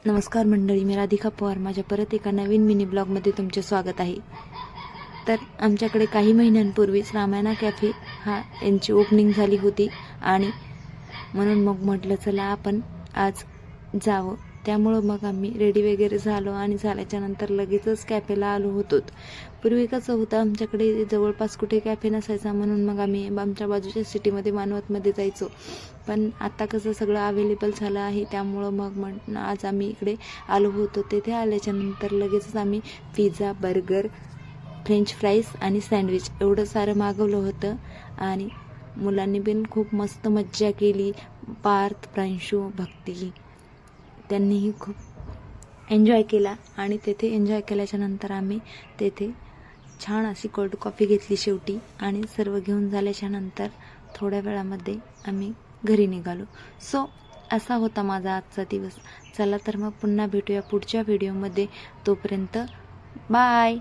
नमस्कार मंडळी, मी राधिका पवार. माझ्या परत एका नवीन मिनी ब्लॉगमध्ये तुमचे स्वागत आहे. तर आमच्याकडे काही महिन्यांपूर्वीच रामायणा कॅफे यांची ओपनिंग झाली होती आणि म्हणून मग म्हटलं चला आपण आज जावं. त्यामुळं मग आम्ही रेडी वगैरे झालो आणि झाल्याच्यानंतर लगेचच कॅफेला आलो होतो. पूर्वी कसं होतं, आमच्याकडे जवळपास कुठे कॅफे नसायचा, म्हणून मग आम्ही आमच्या बाजूच्या सिटीमध्ये मानवतमध्ये जायचो. पण आता कसं सगळं अवेलेबल झालं आहे, त्यामुळं मग आज आम्ही इकडे आलो होतो. तेथे आल्याच्यानंतर लगेचच आम्ही पिझ्झा, बर्गर, फ्रेंच फ्राईज आणि सँडविच एवढं सारं मागवलं होतं आणि मुलांनी पण खूप मस्त मज्जा केली. पार्थ, प्रांशू, भक्ती त्यांनीही खूप एन्जॉय केला आणि तेथे एन्जॉय केल्याच्यानंतर आम्ही तेथे छान अशी कोल्ड कॉफी घेतली शेवटी आणि सर्व घेऊन झाल्याच्यानंतर थोड्या वेळामध्ये आम्ही घरी निघालो. सो असा होता माझा आजचा दिवस. चला तर मग पुन्हा भेटूया पुढच्या व्हिडिओमध्ये. तोपर्यंत बाय.